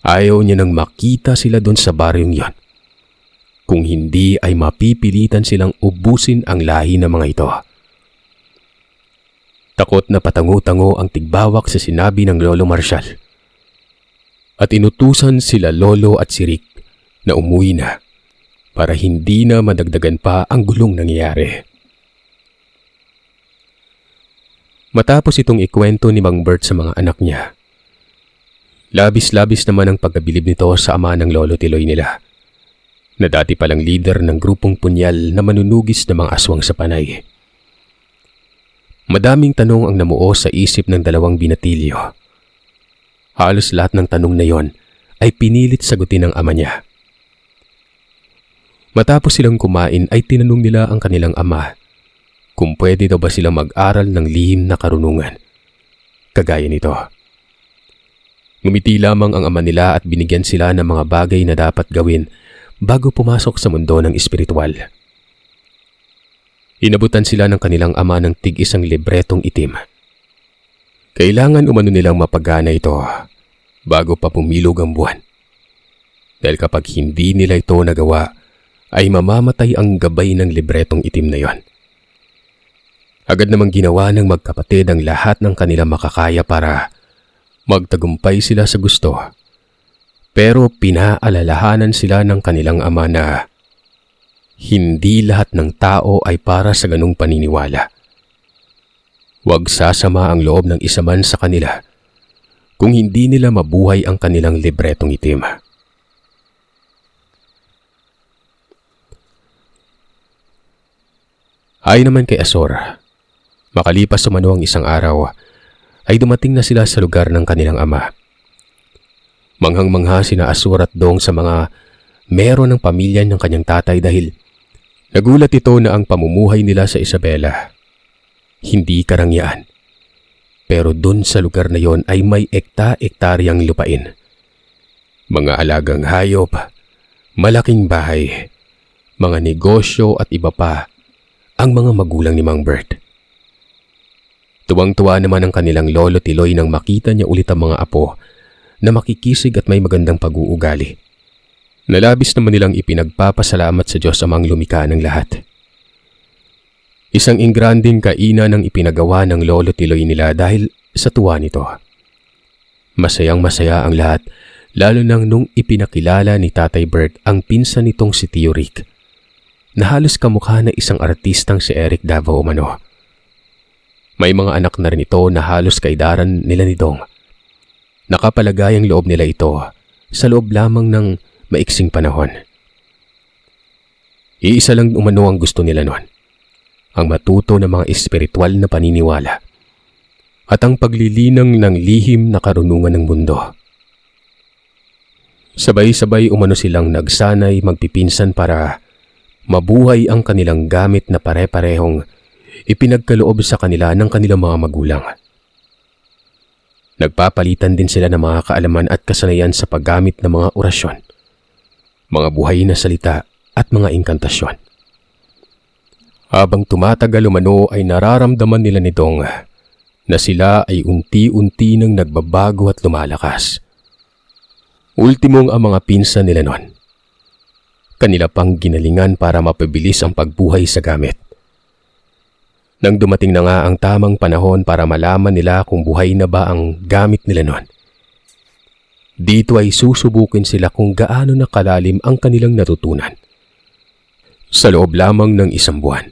ayaw niya nang makita sila doon sa baryong yon. Kung hindi ay mapipilitan silang ubusin ang lahi ng mga ito. Takot na patango-tango ang tigbawak sa sinabi ng Lolo Marshal. At inutusan sila Lolo at si Rick na umuwi na para hindi na madagdagan pa ang gulong nangyayari. Matapos itong ikwento ni Mang Bert sa mga anak niya, labis-labis naman ang pagkabilib nito sa ama ng Lolo Tiloy nila, na dati palang leader ng grupong punyal na manunugis ng mga aswang sa panay. Madaming tanong ang namuo sa isip ng dalawang binatilyo. Halos lahat ng tanong na yon ay pinilit sagutin ng ama niya. Matapos silang kumain ay tinanong nila ang kanilang ama kung pwede daw ba silang mag-aral ng lihim na karunungan. Kagaya nito. Ngumiti lamang ang ama nila at binigyan sila ng mga bagay na dapat gawin bago pumasok sa mundo ng espiritual. Inabutan sila ng kanilang ama ng tig-isang libretong itim. Kailangan umano nilang mapagana ito bago pa pumilog ang buwan. Dahil kapag hindi nila ito nagawa, ay mamamatay ang gabay ng libretong itim na yon. Agad namang ginawa ng magkapatid ang lahat ng kanilang makakaya para magtagumpay sila sa gusto. Pero pinaalalahanan sila ng kanilang ama na hindi lahat ng tao ay para sa ganung paniniwala. Huwag sasama ang loob ng isa man sa kanila kung hindi nila mabuhay ang kanilang libretong itim. Ayon naman kay Azor, makalipas umano ang isang araw, ay dumating na sila sa lugar ng kanilang ama. Manghang-mangha sina Azor at Dong sa mga meron ng pamilya ng kanyang tatay dahil nagulat ito na ang pamumuhay nila sa Isabela hindi karangyaan. Pero dun sa lugar na yon ay may ekta-ektaryang lupain. Mga alagang hayop, malaking bahay, mga negosyo at iba pa ang mga magulang ni Mang Bert. Tuwang-tuwa naman ang kanilang lolo Tiloy nang makita niya ulit ang mga apo na makikisig at may magandang pag-uugali. Nalabis naman nilang ipinagpapasalamat sa Diyos Amang lumikha ng lahat. Isang ingranding kainan ang ipinagawa ng lolo Tiloy nila dahil sa tuwa nito. Masayang-masaya ang lahat, lalo nung ipinakilala ni Tatay Bert ang pinsan nitong si Tio Rick, na halos kamukha na isang artistang si Eric Davao umano. May mga anak na rin ito na halos kaidaran nila ni Dong. Nakapalagay ang loob nila ito sa loob lamang ng maiksing panahon. Iisa lang umano ang gusto nila noon, ang matuto ng mga espiritual na paniniwala at ang paglilinang ng lihim na karunungan ng mundo. Sabay-sabay umano silang nagsanay magpipinsan para mabuhay ang kanilang gamit na pare-parehong ipinagkaloob sa kanila ng kanilang mga magulang. Nagpapalitan din sila ng mga kaalaman at kasanayan sa paggamit ng mga orasyon, mga buhay na salita at mga inkantasyon. Habang tumatagal umano ay nararamdaman nila ni Dong na sila ay unti-unti nang nagbabago at lumalakas. Ultimong ang mga pinsan nila noon. Kanila pang ginalingan para mapabilis ang pagbuhay sa gamit. Nang dumating na nga ang tamang panahon para malaman nila kung buhay na ba ang gamit nila noon, dito ay susubukin sila kung gaano na kalalim ang kanilang natutunan. Sa loob lamang ng isang buwan,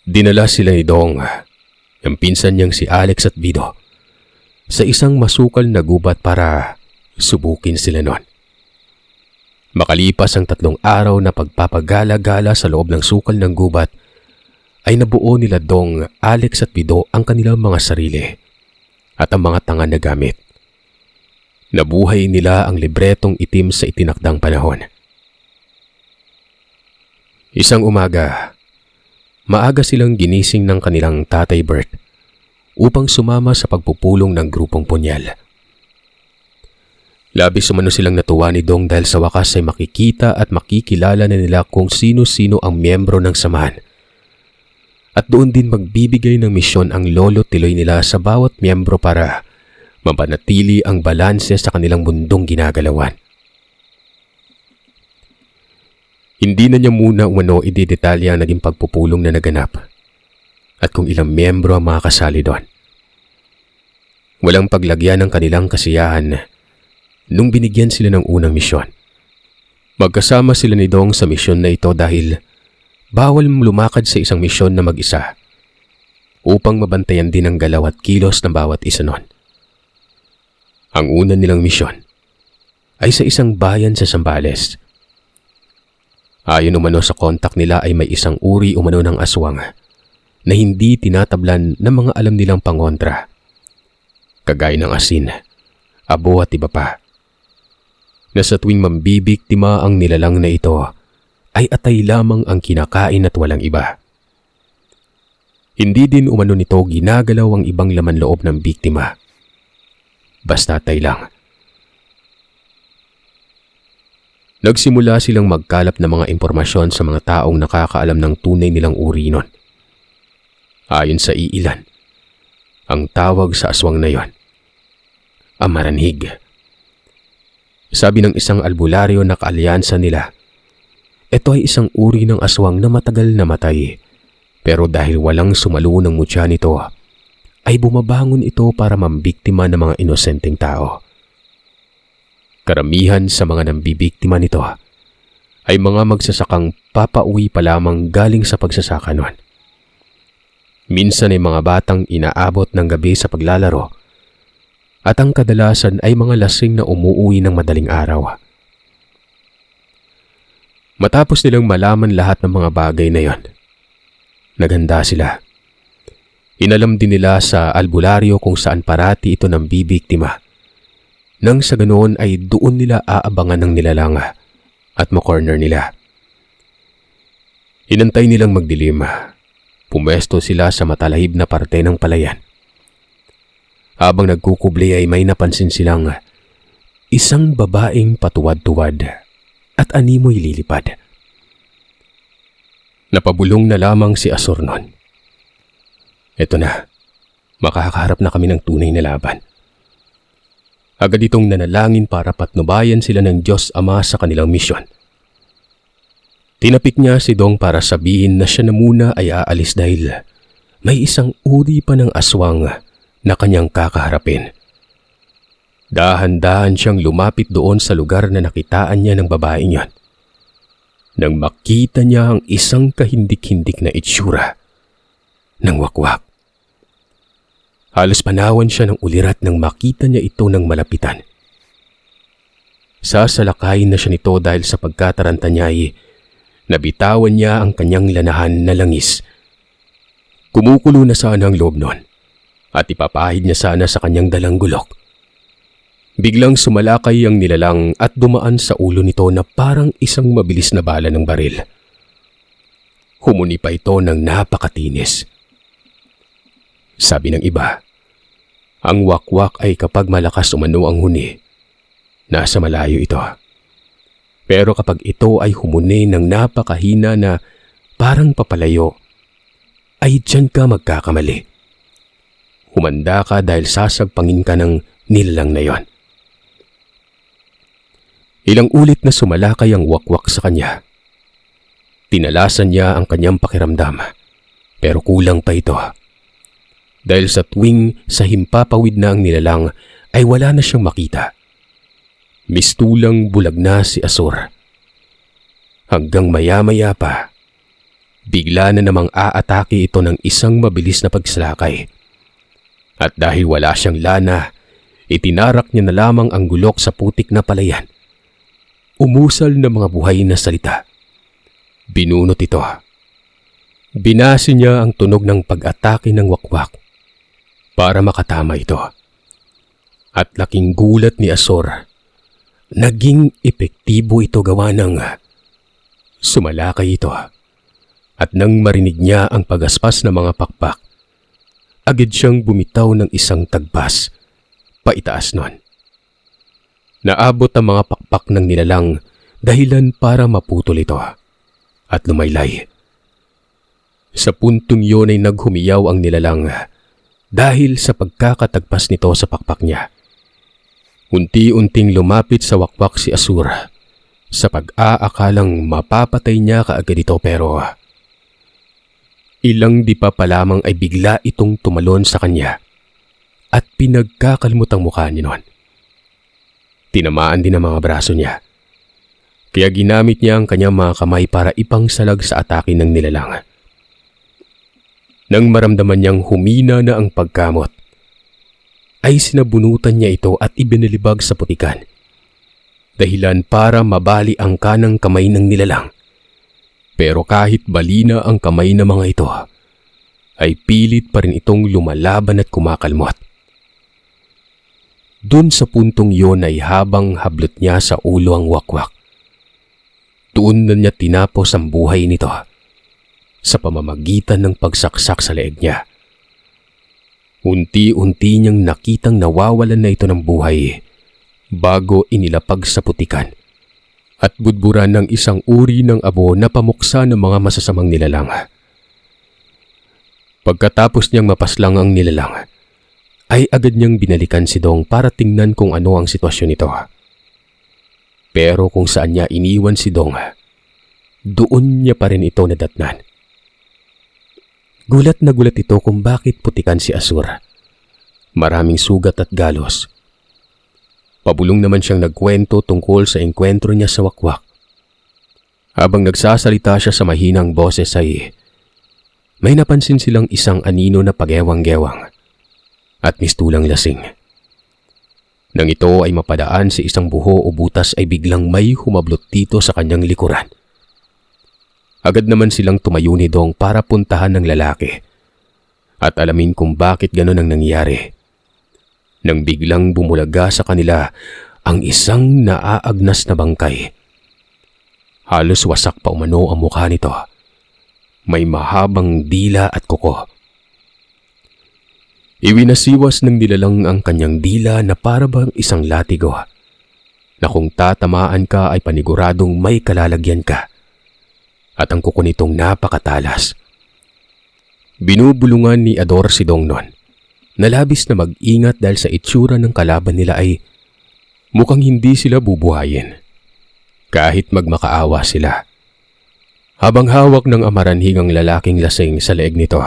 dinala sila ni Dong, ang pinsan niyang si Alex at Vido, sa isang masukal na gubat para subukin sila noon. Makalipas ang 3 araw na pagpapagala-gala sa loob ng sukal ng gubat, ay nabuo nila Dong, Alex at Vido ang kanilang mga sarili at ang mga tanga na gamit. Nabuhay nila ang libretong itim sa itinakdang panahon. Isang umaga, maaga silang ginising ng kanilang tatay Bert upang sumama sa pagpupulong ng grupong punyal. Labis umano silang natuwa ni Dong dahil sa wakas ay makikita at makikilala na nila kung sino-sino ang miyembro ng samahan. At doon din magbibigay ng misyon ang lolo tiloy nila sa bawat miyembro para mapanatili ang balanse sa kanilang mundong ginagalawan. Hindi na niya muna umano ididetalya ang naging pagpupulong na naganap at kung ilang miyembro ang makakasali doon. Walang paglagyan ng kanilang kasiyahan nung binigyan sila ng unang misyon. Magkasama sila ni Dong sa misyon na ito dahil bawal lumakad sa isang misyon na mag-isa upang mabantayan din ang galaw at kilos ng bawat isa nun. Ang una nilang misyon ay sa isang bayan sa Zambales. Ayon umano sa kontak nila ay may isang uri umano ng aswang na hindi tinatablan ng mga alam nilang pangontra, kagaya ng asin, abo at iba pa, na sa tuwing mambibiktima ang nilalang na ito ay atay lamang ang kinakain at walang iba. Hindi din umano nito ginagalaw ang ibang laman loob ng biktima. Basta atay lang. Nagsimula silang magkalap ng mga impormasyon sa mga taong nakakaalam ng tunay nilang uri nun. Ayon sa iilan, ang tawag sa aswang na yon, ang maranhig. Sabi ng isang albularyo na kaalyansa nila, ito ay isang uri ng aswang na matagal na matay, pero dahil walang sumalo ng mutya nito, ay bumabangon ito para mambiktima ng mga inosenteng tao. Karamihan sa mga nambibiktima nito ay mga magsasakang papauwi pa lamang galing sa pagsasaka noon. Minsan ay mga batang inaabot ng gabi sa paglalaro at ang kadalasan ay mga lasing na umuuwi ng madaling araw. Matapos nilang malaman lahat ng mga bagay na yon, naghanda sila. Inalam din nila sa albularyo kung saan parati ito nang bibiktima. Nang sa ganoon ay doon nila aabangan ng nilalang at makorner nila. Inantay nilang magdilim. Pumesto sila sa matalahib na parte ng palayan. Habang nagkukubli ay may napansin silang isang babaeng patuwad-tuwad at animoy lilipad. Napabulong na lamang si Asor nun. Eto na, makakaharap na kami ng tunay na laban. Agad itong nanalangin para patnubayan sila ng Diyos Ama sa kanilang misyon. Tinapik niya si Dong para sabihin na siya na muna ay aalis dahil may isang uri pa ng aswang na kanyang kakaharapin. Dahan-dahan siyang lumapit doon sa lugar na nakitaan niya ng babaeng yon. Nang makita niya ang isang kahindik-hindik na itsura ng wakwak. Halos panawan siya ng ulirat nang makita niya ito ng malapitan. Sasalakayin na siya nito dahil sa pagkataranta niya ay nabitawan niya ang kanyang lanahan na langis. Kumukulo na sana ang loob nun at ipapahid niya sana sa kanyang dalang gulok. Biglang sumalakay ang nilalang at dumaan sa ulo nito na parang isang mabilis na bala ng baril. Humuni pa ito ng napakatinis. Sabi ng iba, ang wakwak ay kapag malakas umano ang huni, nasa malayo ito. Pero kapag ito ay humuni ng napakahina na parang papalayo, ay diyan ka magkakamali. Humanda ka dahil sasagpangin ka ng nilalang na yon. Ilang ulit na sumalakay ang wakwak sa kanya. Tinalasan niya ang kanyang pakiramdam, pero kulang pa ito. Dahil sa tuwing sa himpapawid na ang nilalang ay wala na siyang makita. Mistulang bulag na si Asor. Hanggang maya-maya pa, bigla na namang aatake ito ng isang mabilis na pagsalakay. At dahil wala siyang lana, itinarak niya na lamang ang gulok sa putik na palayan. Umusal ng mga buhay na salita. Binunot ito. Binasi niya ang tunog ng pag-atake ng wakwak para makatama ito. At laking gulat ni Azor, naging epektibo ito gawa ng sumalakay ito. At nang marinig niya ang pagaspas ng mga pakpak, agad siyang bumitaw ng isang tagbas, paitaas nun. Naabot ang mga pakpak ng nilalang dahilan para maputol ito at lumaylay. Sa puntong yun ay naghumiyaw ang nilalang dahil sa pagkakatagpas nito sa pakpak niya. Unti-unting lumapit sa wakwak si Azor sa pag-aakalang mapapatay niya kaagad ito pero ilang dipa pa lamang ay bigla itong tumalon sa kanya at pinagkakalimot ang mukha niya noon. Tinamaan din ang mga braso niya. Kaya ginamit niya ang kanyang mga kamay para ipangsalag sa atake ng nilalang. Nang maramdaman niyang humina na ang pagkamot, ay sinabunutan niya ito at ibinalibag sa putikan. Dahilan para mabali ang kanang kamay ng nilalang. Pero kahit balina ang kamay ng mga ito, ay pilit pa rin itong lumalaban at kumakalmot. Doon sa puntong yon ay habang hablot niya sa ulo ang wakwak, doon na niya tinapos ang buhay nito sa pamamagitan ng pagsaksak sa leeg niya. Unti-unti niyang nakitang nawawalan na ito ng buhay bago inilapag sa putikan at budburan ng isang uri ng abo na pamuksa ng mga masasamang nilalang. Pagkatapos niyang mapaslang ang nilalang, ay agad niyang binalikan si Dong para tingnan kung ano ang sitwasyon nito. Pero kung saan niya iniwan si Dong, doon niya pa rin ito nadatnan. Gulat na gulat ito kung bakit putikan si Azor. Maraming sugat at galos. Pabulong naman siyang nagkwento tungkol sa engkwentro niya sa wakwak. Habang nagsasalita siya sa mahinang boses ay may napansin silang isang anino na pagewang-gewang at mistulang lasing. Nang ito ay mapadaan sa isang buho o butas ay biglang may humablot dito sa kanyang likuran. Agad naman silang tumayo ni Dong para puntahan ng lalaki at alamin kung bakit ganon ang nangyari. Nang biglang bumulaga sa kanila ang isang naaagnas na bangkay. Halos wasak pa umano ang mukha nito. May mahabang dila at kuko. Iwinasiwas ng nilalang ang kanyang dila na para bang isang latigo na kung tatamaan ka ay paniguradong may kalalagyan ka. At ang kuko nitong napakatalas. Binubulungan ni Ador si Dong nun na labis na mag-ingat dahil sa itsura ng kalaban nila ay mukhang hindi sila bubuhayin kahit magmakaawa sila. Habang hawak ng amaranhing ang lalaking lasing sa leeg nito,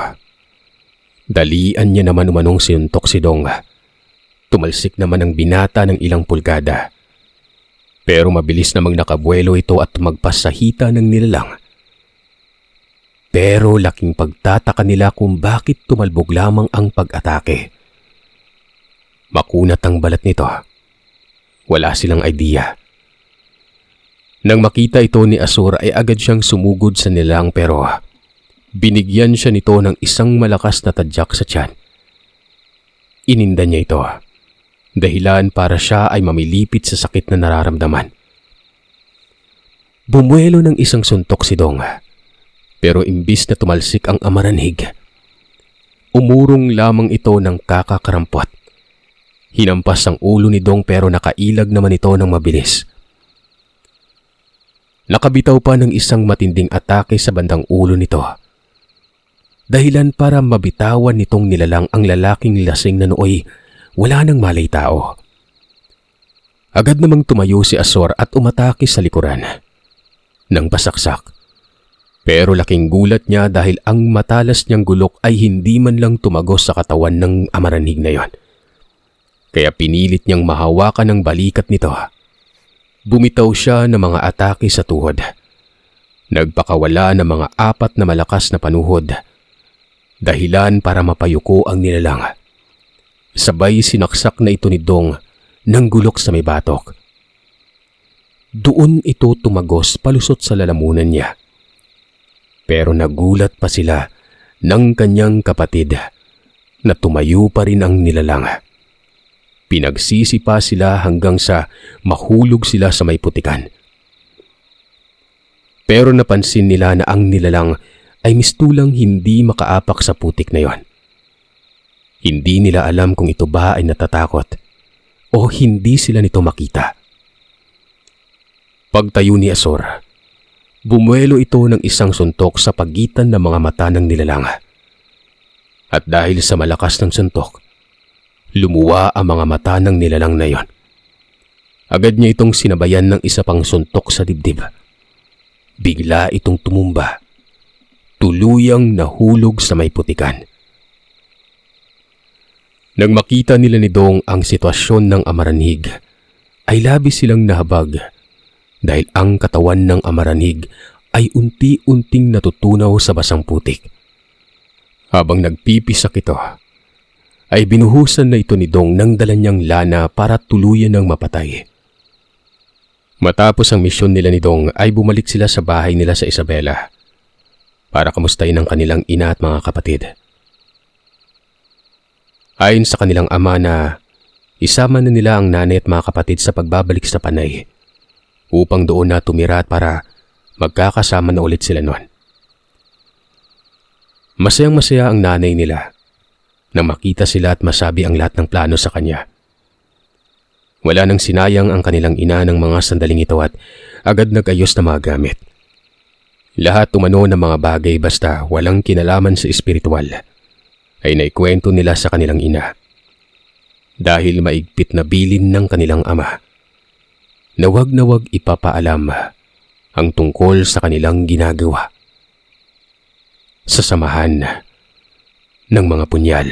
dalian niya naman umanong sinuntok si Dong. Tumalsik naman ang binata ng ilang pulgada. Pero mabilis namang nakabuelo ito at tumagpas sa hita ng nilalang. Pero laking pagtataka nila kung bakit tumalbog lamang ang pag-atake. Makunat ang balat nito. Wala silang idea. Nang makita ito ni Azor ay agad siyang sumugod sa nilalang pero binigyan siya nito ng isang malakas na tadyak sa tiyan. Ininda niya ito, dahilan para siya ay mamilipit sa sakit na nararamdaman. Bumuelo ng isang suntok si Dong, pero imbis na tumalsik ang amaranhig, umurong lamang ito ng kakakarampot. Hinampas ang ulo ni Dong pero nakailag naman ito ng mabilis. Nakabitaw pa ng isang matinding atake sa bandang ulo nito. Dahilan para mabitawan nitong nilalang ang lalaking lasing na nooy wala nang malay tao. Agad namang tumayo si Azor at umatake sa likuran nang pasaksak. Pero laking gulat niya dahil ang matalas niyang gulok ay hindi man lang tumagos sa katawan ng amaranhig na yon. Kaya pinilit niyang mahawakan ang balikat nito. Bumitaw siya ng mga atake sa tuhod Nagpakawala ng mga 4 na malakas na panuhod, dahilan para mapayuko ang nilalang. Sabay sinaksak na ito ni Dong ng gulok sa may batok. Doon ito tumagos palusot sa lalamunan niya. Pero nagulat pa sila ng kanyang kapatid na tumayo pa rin ang nilalang. Pinagsisi pa sila hanggang sa mahulog sila sa may putikan. Pero napansin nila na ang nilalang ay mistulang hindi makaapak sa putik na yon. Hindi nila alam kung ito ba ay natatakot o hindi sila nito makita. Pagtayo ni Azor, bumuelo ito ng isang suntok sa pagitan ng mga mata ng nilalang. At dahil sa malakas ng suntok, lumuwa ang mga mata ng nilalang na yon. Agad niya itong sinabayan ng isa pang suntok sa dibdib. Bigla itong tumumba, tuluyang nahulog sa may putikan. Nang makita nila ni Dong ang sitwasyon ng amaranhig, ay labis silang nahabag dahil ang katawan ng amaranhig ay unti-unting natutunaw sa basang putik. Habang nagpipisak ito, ay binuhusan na ito ni Dong ng dala niyang lana para tuluyan ng mapatay. Matapos ang misyon nila ni Dong ay bumalik sila sa bahay nila sa Isabela para kamustahin ang kanilang ina at mga kapatid. Ayon sa kanilang ama na isama na nila ang nanay at mga kapatid sa pagbabalik sa Panay upang doon na tumira at para magkakasama na ulit sila noon. Masayang-masaya ang nanay nila nang makita sila at masabi ang lahat ng plano sa kanya. Wala nang sinayang ang kanilang ina ng mga sandaling ito at agad nag-ayos na mga gamit. Lahat umano ng mga bagay basta walang kinalaman sa espiritual ay naikwento nila sa kanilang ina. Dahil maigpit na bilin ng kanilang ama na wag ipapaalam ang tungkol sa kanilang ginagawa sa samahan ng mga punyal.